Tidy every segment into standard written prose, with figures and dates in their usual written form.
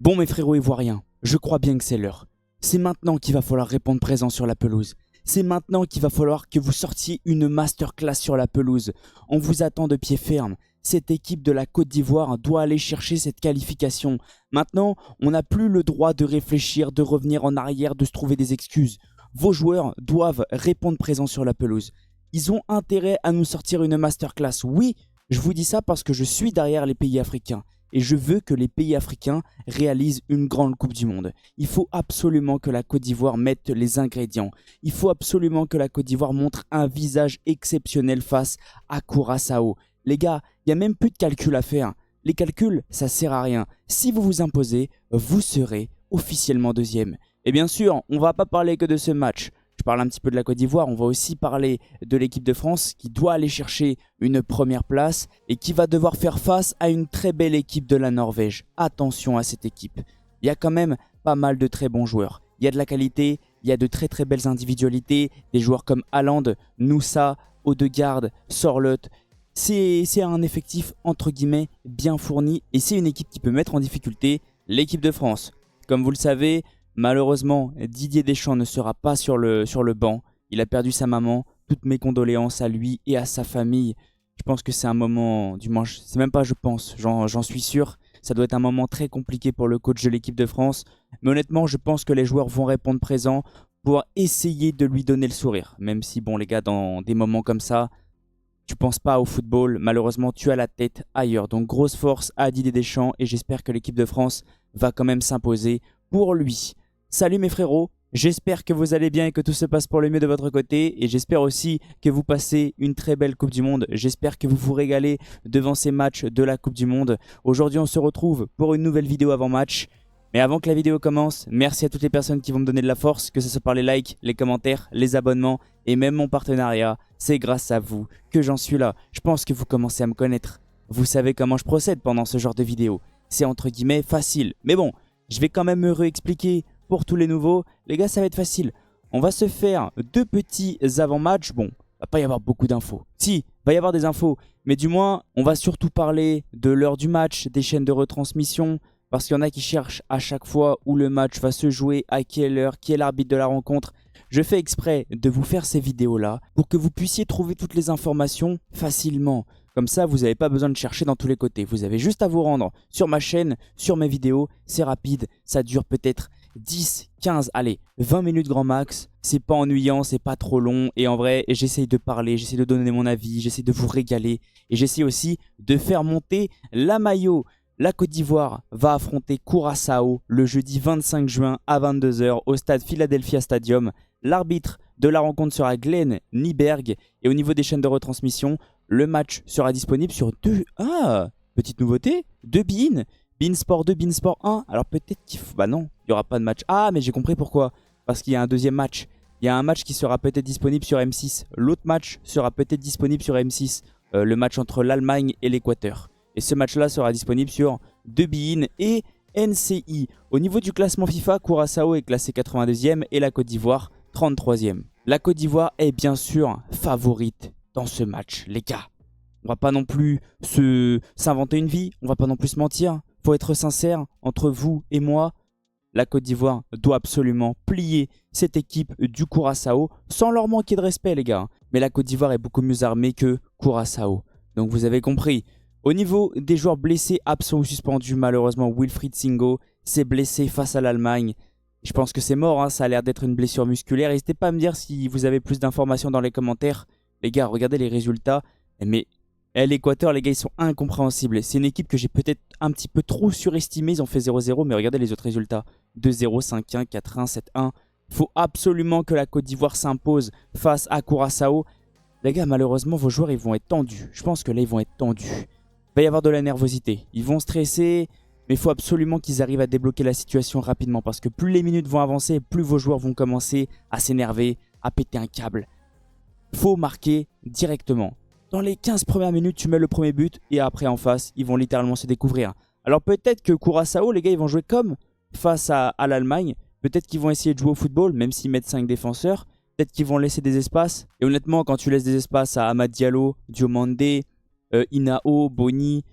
Bon mes frérots ivoiriens, je crois bien que c'est l'heure. C'est maintenant qu'il va falloir répondre présent sur la pelouse. C'est maintenant qu'il va falloir que vous sortiez une masterclass sur la pelouse. On vous attend de pied ferme. Cette équipe de la Côte d'Ivoire doit aller chercher cette qualification. Maintenant, on n'a plus le droit de réfléchir, de revenir en arrière, de se trouver des excuses. Vos joueurs doivent répondre présent sur la pelouse. Ils ont intérêt à nous sortir une masterclass. Oui, je vous dis ça parce que je suis derrière les pays africains. Et je veux que les pays africains réalisent une grande Coupe du Monde. Il faut absolument que la Côte d'Ivoire mette les ingrédients. Il faut absolument que la Côte d'Ivoire montre un visage exceptionnel face à Curaçao. Les gars, il n'y a même plus de calcul à faire. Les calculs, ça sert à rien. Si vous vous imposez, vous serez officiellement deuxième. Et bien sûr, on ne va pas parler que de ce match. Je parle un petit peu de la Côte d'Ivoire, on va aussi parler de l'équipe de France qui doit aller chercher une première place et qui va devoir faire face à une très belle équipe de la Norvège. Attention à cette équipe. Il y a quand même pas mal de très bons joueurs. Il y a de la qualité, il y a de très très belles individualités, des joueurs comme Haaland, Nusa, Odegaard, Sorloth. C'est un effectif entre guillemets bien fourni et c'est une équipe qui peut mettre en difficulté l'équipe de France. Comme vous le savez, malheureusement, Didier Deschamps ne sera pas sur le banc. Il a perdu sa maman. Toutes mes condoléances à lui et à sa famille. Je pense que c'est un moment, du moins, c'est même pas je pense, j'en suis sûr. Ça doit être un moment très compliqué pour le coach de l'équipe de France. Mais honnêtement, je pense que les joueurs vont répondre présent pour essayer de lui donner le sourire. Même si, bon les gars, dans des moments comme ça, tu penses pas au football. Malheureusement, tu as la tête ailleurs. Donc grosse force à Didier Deschamps et j'espère que l'équipe de France va quand même s'imposer pour lui. Salut mes frérots, j'espère que vous allez bien et que tout se passe pour le mieux de votre côté et j'espère aussi que vous passez une très belle Coupe du Monde. J'espère que vous vous régalez devant ces matchs de la Coupe du Monde. Aujourd'hui on se retrouve pour une nouvelle vidéo avant match. Mais avant que la vidéo commence, merci à toutes les personnes qui vont me donner de la force, que ce soit par les likes, les commentaires, les abonnements et même mon partenariat. C'est grâce à vous que j'en suis là. Je pense que vous commencez à me connaître. Vous savez comment je procède pendant ce genre de vidéo. C'est entre guillemets facile. Mais bon, je vais quand même me réexpliquer. Pour tous les nouveaux, les gars, ça va être facile. On va se faire deux petits avant-matchs. Bon, va pas y avoir beaucoup d'infos. Si, va y avoir des infos. Mais du moins, on va surtout parler de l'heure du match, des chaînes de retransmission. Parce qu'il y en a qui cherchent à chaque fois où le match va se jouer, à quelle heure, qui est l'arbitre de la rencontre. Je fais exprès de vous faire ces vidéos-là pour que vous puissiez trouver toutes les informations facilement. Comme ça, vous n'avez pas besoin de chercher dans tous les côtés. Vous avez juste à vous rendre sur ma chaîne, sur mes vidéos. C'est rapide, ça dure peut-être 10, 15, allez, 20 minutes grand max. C'est pas ennuyant, c'est pas trop long. Et en vrai, j'essaye de parler, j'essaye de donner mon avis, j'essaye de vous régaler. Et j'essaye aussi de faire monter la maillot. La Côte d'Ivoire va affronter Curaçao le jeudi 25 juin à 22 h au stade Philadelphia Stadium. L'arbitre de la rencontre sera Glenn Nyberg. Et au niveau des chaînes de retransmission, le match sera disponible sur deux... Ah, petite nouveauté, deux beIN. beIN Sport 2, beIN Sport 1. Alors peut-être qu'il faut... Bah non, il n'y aura pas de match. Ah, mais j'ai compris pourquoi. Parce qu'il y a un deuxième match. Il y a un match qui sera peut-être disponible sur M6. L'autre match sera peut-être disponible sur M6. Le match entre l'Allemagne et l'Équateur. Et ce match-là sera disponible sur 2 beIN et NCI. Au niveau du classement FIFA, Curaçao est classé 82e et la Côte d'Ivoire 33e. La Côte d'Ivoire est bien sûr favorite dans ce match, les gars. On va pas non plus s'inventer une vie, on va pas non plus se mentir. Faut être sincère entre vous et moi. La Côte d'Ivoire doit absolument plier cette équipe du Curaçao sans leur manquer de respect, les gars. Mais la Côte d'Ivoire est beaucoup mieux armée que Curaçao. Donc vous avez compris. Au niveau des joueurs blessés, absents ou suspendus, malheureusement, Wilfried Singo s'est blessé face à l'Allemagne. Je pense que c'est mort, hein, ça a l'air d'être une blessure musculaire. N'hésitez pas à me dire si vous avez plus d'informations dans les commentaires. Les gars, regardez les résultats. Mais l'Équateur, les gars, ils sont incompréhensibles. C'est une équipe que j'ai peut-être un petit peu trop surestimée. Ils ont fait 0-0, mais regardez les autres résultats. 2-0, 5-1, 4-1, 7-1. Il faut absolument que la Côte d'Ivoire s'impose face à Curaçao. Les gars, malheureusement, vos joueurs, ils vont être tendus. Je pense que là, ils vont être tendus. Il va y avoir de la nervosité. Ils vont stresser, mais il faut absolument qu'ils arrivent à débloquer la situation rapidement. Parce que plus les minutes vont avancer, plus vos joueurs vont commencer à s'énerver, à péter un câble. Il faut marquer directement. Dans les 15 premières minutes, tu mets le premier but et après en face, ils vont littéralement se découvrir. Alors peut-être que Curaçao, les gars, ils vont jouer comme face à l'Allemagne. Peut-être qu'ils vont essayer de jouer au football, même s'ils mettent 5 défenseurs. Peut-être qu'ils vont laisser des espaces. Et honnêtement, quand tu laisses des espaces à Amad Diallo, Diomandé, Inao, Boni,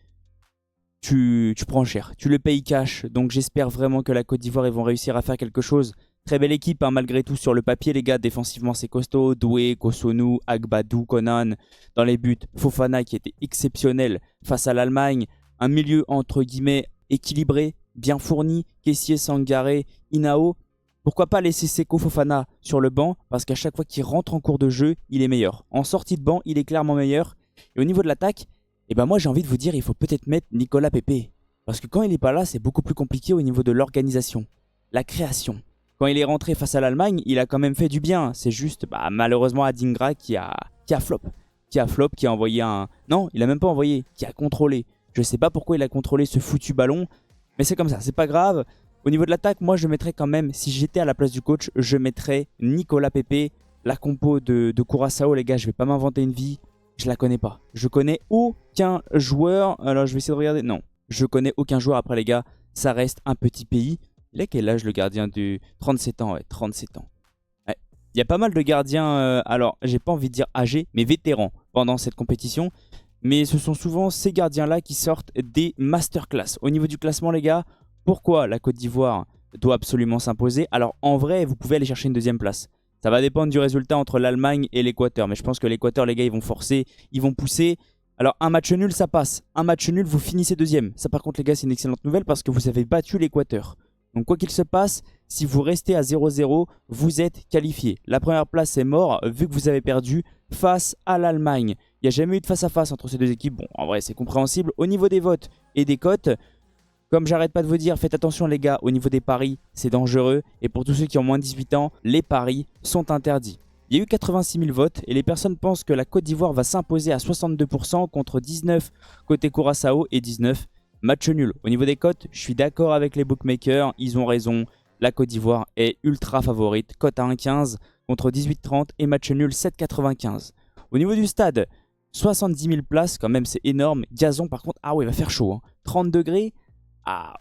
tu prends cher. Tu le payes cash. Donc j'espère vraiment que la Côte d'Ivoire, ils vont réussir à faire quelque chose. Très belle équipe, hein, malgré tout, sur le papier, les gars. Défensivement, c'est costaud. Doué, Kosunu, Agbadou, Conan. Dans les buts, Fofana qui était exceptionnel face à l'Allemagne. Un milieu, entre guillemets, équilibré, bien fourni. Kessié, Sangaré, Inao. Pourquoi pas laisser Seko Fofana sur le banc? Parce qu'à chaque fois qu'il rentre en cours de jeu, il est meilleur. En sortie de banc, il est clairement meilleur. Et au niveau de l'attaque, eh ben moi j'ai envie de vous dire, il faut peut-être mettre Nicolas Pepe. Parce que quand il n'est pas là, c'est beaucoup plus compliqué au niveau de l'organisation, la création. Quand il est rentré face à l'Allemagne, il a quand même fait du bien. C'est juste malheureusement Adingra qui a flop. Qui a envoyé un... Non, il a même pas envoyé, qui a contrôlé. Je sais pas pourquoi il a contrôlé ce foutu ballon. Mais c'est comme ça, c'est pas grave. Au niveau de l'attaque, moi je mettrais quand même, si j'étais à la place du coach, je mettrais Nicolas Pepe. La compo de Curaçao, les gars, je vais pas m'inventer une vie. Je la connais pas. Je connais aucun joueur. Alors je vais essayer de regarder. Non, je connais aucun joueur. Après les gars, ça reste un petit pays. Il a quel âge le gardien du 37 ans, ouais, 37 ans. Ouais. Il y a pas mal de gardiens, alors j'ai pas envie de dire âgés, mais vétérans pendant cette compétition. Mais ce sont souvent ces gardiens-là qui sortent des masterclass. Au niveau du classement les gars, pourquoi la Côte d'Ivoire doit absolument s'imposer? Alors en vrai, vous pouvez aller chercher une deuxième place. Ça va dépendre du résultat entre l'Allemagne et l'Équateur. Mais je pense que l'Équateur, les gars, ils vont forcer, ils vont pousser. Alors un match nul, ça passe. Un match nul, vous finissez deuxième. Ça par contre, les gars, c'est une excellente nouvelle parce que vous avez battu l'Équateur. Donc quoi qu'il se passe, si vous restez à 0-0, vous êtes qualifié. La première place est mort vu que vous avez perdu face à l'Allemagne. Il n'y a jamais eu de face-à-face entre ces deux équipes. Bon, en vrai, c'est compréhensible. Au niveau des votes et des cotes, comme j'arrête pas de vous dire, faites attention les gars, au niveau des paris, c'est dangereux. Et pour tous ceux qui ont moins de 18 ans, les paris sont interdits. Il y a eu 86 000 votes et les personnes pensent que la Côte d'Ivoire va s'imposer à 62% contre 19 côté Curaçao et 19 match nul. Au niveau des cotes, je suis d'accord avec les bookmakers, ils ont raison. La Côte d'Ivoire est ultra favorite, cote à 1,15 contre 18,30 et match nul 7,95. Au niveau du stade, 70 000 places, quand même c'est énorme. Gazon par contre, ah ouais, il va faire chaud, hein. 30 degrés. Ah,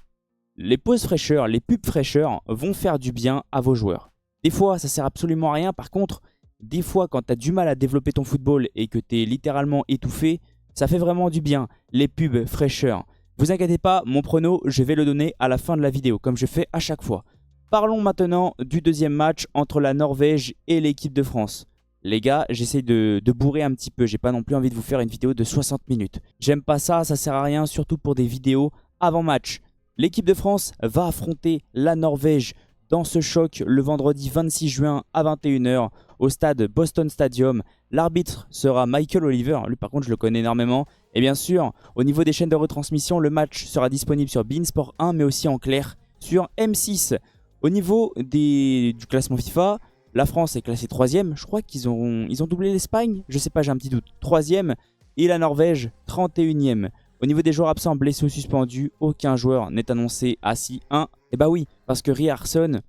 les pauses fraîcheurs, les pubs fraîcheurs vont faire du bien à vos joueurs. Des fois, ça sert absolument à rien. Par contre, des fois, quand tu as du mal à développer ton football et que tu es littéralement étouffé, ça fait vraiment du bien, les pubs fraîcheurs. Vous inquiétez pas, mon prono, je vais le donner à la fin de la vidéo, comme je fais à chaque fois. Parlons maintenant du deuxième match entre la Norvège et l'équipe de France. Les gars, j'essaie de bourrer un petit peu. J'ai pas non plus envie de vous faire une vidéo de 60 minutes. J'aime pas ça, ça sert à rien, surtout pour des vidéos avant match. L'équipe de France va affronter la Norvège dans ce choc le vendredi 26 juin à 21 h au stade Boston Stadium. L'arbitre sera Michael Oliver, lui par contre je le connais énormément. Et bien sûr, au niveau des chaînes de retransmission, le match sera disponible sur beIN Sport 1 mais aussi en clair sur M6. Au niveau du classement FIFA, la France est classée 3ème. Je crois qu'ils ont doublé l'Espagne. Je sais pas, j'ai un petit doute. 3ème. Et la Norvège, 31ème. Au niveau des joueurs absents, blessés ou suspendus, aucun joueur n'est annoncé assis 1. Et bah oui, parce que Ryerson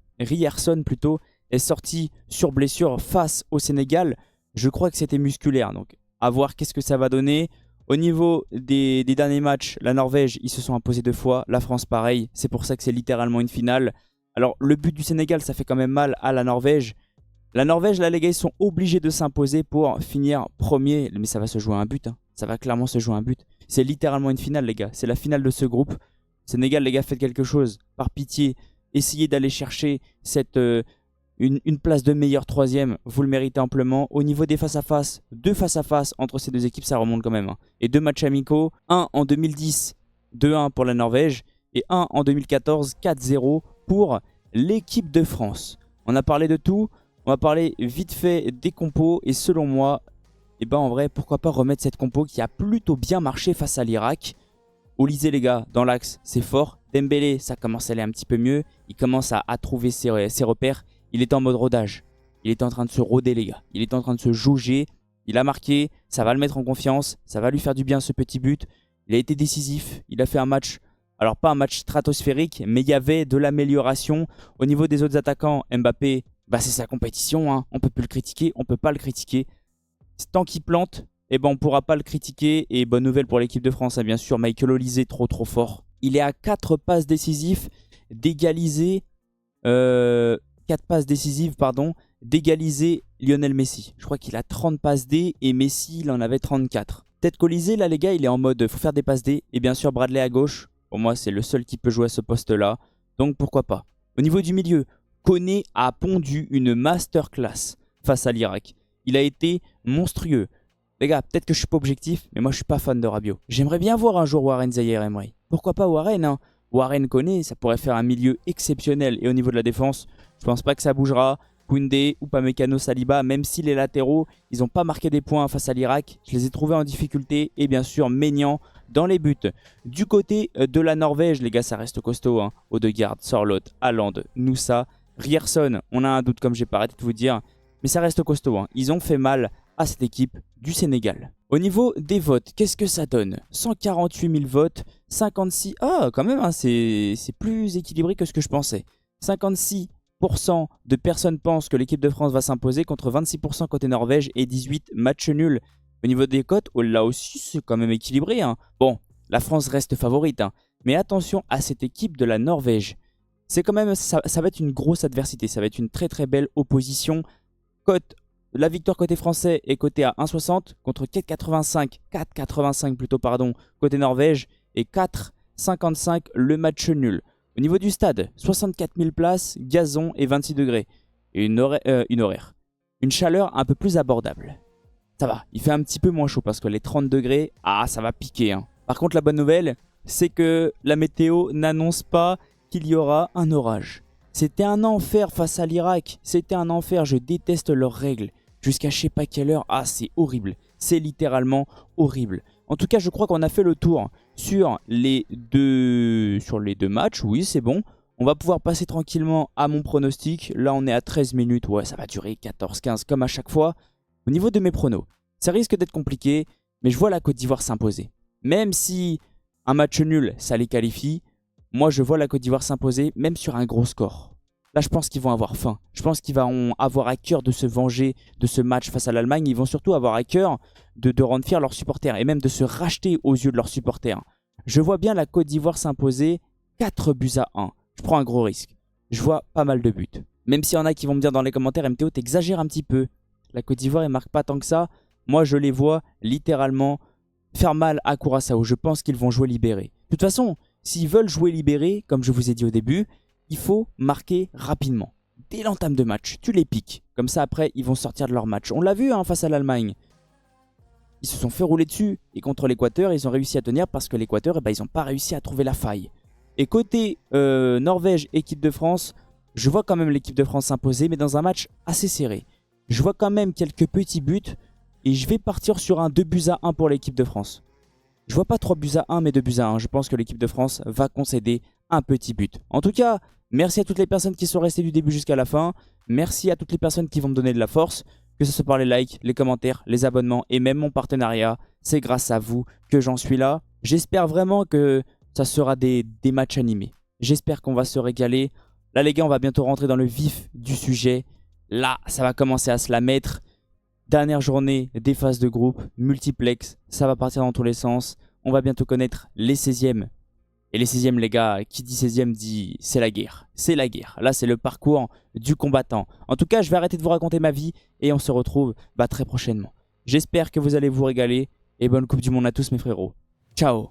plutôt, est sorti sur blessure face au Sénégal. Je crois que c'était musculaire. Donc à voir qu'est-ce que ça va donner. Au niveau des derniers matchs, la Norvège, ils se sont imposés 2 fois. La France, pareil. C'est pour ça que c'est littéralement une finale. Alors le but du Sénégal, ça fait quand même mal à la Norvège. La Norvège, là les gars, ils sont obligés de s'imposer pour finir premier. Mais ça va se jouer à un but, hein. Ça va clairement se jouer à un but. C'est littéralement une finale les gars. C'est la finale de ce groupe. Sénégal les gars, faites quelque chose. Par pitié, essayez d'aller chercher une place de meilleur 3ème. Vous le méritez amplement. Au niveau des face-à-face, 2 face-à-face entre ces deux équipes, ça remonte quand même, hein. Et 2 matchs amicaux. Un en 2010, 2-1 pour la Norvège. Et un en 2014, 4-0 pour l'équipe de France. On a parlé de tout. On va parler vite fait des compos. Et selon moi, et ben en vrai, pourquoi pas remettre cette compo qui a plutôt bien marché face à l'Irak. Olysée les gars, dans l'axe, c'est fort. Dembélé, ça commence à aller un petit peu mieux. Il commence à trouver ses repères. Il est en mode rodage. Il est en train de se roder les gars. Il est en train de se jauger. Il a marqué, ça va le mettre en confiance. Ça va lui faire du bien ce petit but. Il a été décisif. Il a fait un match, alors pas un match stratosphérique, mais il y avait de l'amélioration. Au niveau des autres attaquants, Mbappé, bah c'est sa compétition, hein. On peut plus le critiquer, on peut pas le critiquer. Tant qu'il plante, eh ben on pourra pas le critiquer. Et bonne nouvelle pour l'équipe de France, hein, bien sûr, Michael Olysée, trop fort. Il est à 4 passes décisives d'égaliser 4 passes décisives, d'égaliser Lionel Messi. Je crois qu'il a 30 passes D et Messi, il en avait 34. Tête Colisée, là les gars, il est en mode faut faire des passes D. Et bien sûr Bradley à gauche, pour moi c'est le seul qui peut jouer à ce poste-là. Donc pourquoi pas. Au niveau du milieu, Koné a pondu une masterclass face à l'Irak. Il a été monstrueux. Les gars, peut-être que je suis pas objectif, mais moi je suis pas fan de Rabiot. J'aimerais bien voir un jour Warren Zaïre-Emery. Pourquoi pas Warren, hein? Warren Koné, ça pourrait faire un milieu exceptionnel. Et au niveau de la défense, je pense pas que ça bougera. Koundé, Upamecano, Saliba, même si les latéraux, ils n'ont pas marqué des points face à l'Irak. Je les ai trouvés en difficulté. Et bien sûr, Maignan dans les buts. Du côté de la Norvège, les gars, ça reste costaud. Hein. Odegaard, Sorloth, Haaland, Nusa, Ryerson. On a un doute, comme j'ai pas arrêté de vous dire. Mais ça reste costaud. Hein. Ils ont fait mal à cette équipe du Sénégal. Au niveau des votes, qu'est-ce que ça donne? 148 000 votes, 56... Ah, quand même, hein, c'est plus équilibré que ce que je pensais. 56% de personnes pensent que l'équipe de France va s'imposer contre 26% côté Norvège et 18% match nul. Au niveau des cotes, oh, là aussi, c'est quand même équilibré. Hein. Bon, la France reste favorite, hein, mais attention à cette équipe de la Norvège. C'est quand même, ça va être une grosse adversité, ça va être une très très belle opposition. La victoire côté français est cotée à 1,60 contre 4,85 plutôt pardon côté Norvège et 4,55 le match nul. Au niveau du stade, 64 000 places, gazon et 26 degrés. Et une chaleur un peu plus abordable. Ça va, il fait un petit peu moins chaud parce que les 30 degrés, ça va piquer. Hein. Par contre, la bonne nouvelle, c'est que la météo n'annonce pas qu'il y aura un orage. C'était un enfer face à l'Irak. C'était un enfer, je déteste leurs règles. Jusqu'à je sais pas quelle heure. C'est horrible. C'est littéralement horrible. En tout cas, je crois qu'on a fait le tour sur les deux matchs. Oui, c'est bon. On va pouvoir passer tranquillement à mon pronostic. Là, on est à 13 minutes. Ouais, ça va durer 14-15 comme à chaque fois. Au niveau de mes pronos, ça risque d'être compliqué, mais je vois la Côte d'Ivoire s'imposer. Même si un match nul, ça les qualifie, moi, je vois la Côte d'Ivoire s'imposer, même sur un gros score. Là, je pense qu'ils vont avoir faim. Je pense qu'ils vont avoir à cœur de se venger de ce match face à l'Allemagne. Ils vont surtout avoir à cœur de rendre fiers leurs supporters et même de se racheter aux yeux de leurs supporters. Je vois bien la Côte d'Ivoire s'imposer 4-1. Je prends un gros risque. Je vois pas mal de buts. Même s'il y en a qui vont me dire dans les commentaires, MTO, t'exagères un petit peu. La Côte d'Ivoire, elle marque pas tant que ça. Moi, je les vois littéralement faire mal à Curaçao. Je pense qu'ils vont jouer libérés. De toute façon, s'ils veulent jouer libérés, comme je vous ai dit au début, il faut marquer rapidement. Dès l'entame de match, tu les piques. Comme ça, après, ils vont sortir de leur match. On l'a vu hein, face à l'Allemagne. Ils se sont fait rouler dessus. Et contre l'Équateur, ils ont réussi à tenir parce que l'Équateur, ils n'ont pas réussi à trouver la faille. Et côté Norvège, équipe de France, je vois quand même l'équipe de France s'imposer, mais dans un match assez serré. Je vois quand même quelques petits buts. Et je vais partir sur un 2-1 pour l'équipe de France. Je vois pas 3-1, mais 2-1. Je pense que l'équipe de France va concéder un petit but. En tout cas, merci à toutes les personnes qui sont restées du début jusqu'à la fin. Merci à toutes les personnes qui vont me donner de la force. Que ce soit par les likes, les commentaires, les abonnements et même mon partenariat. C'est grâce à vous que j'en suis là. J'espère vraiment que ça sera des matchs animés. J'espère qu'on va se régaler. Là les gars, on va bientôt rentrer dans le vif du sujet. Là, ça va commencer à se la mettre. Dernière journée des phases de groupe, multiplex, ça va partir dans tous les sens. On va bientôt connaître les 16e. Et les 16e, les gars, qui dit 16e dit c'est la guerre. C'est la guerre. Là, c'est le parcours du combattant. En tout cas, je vais arrêter de vous raconter ma vie et on se retrouve très prochainement. J'espère que vous allez vous régaler et bonne Coupe du Monde à tous mes frérots. Ciao.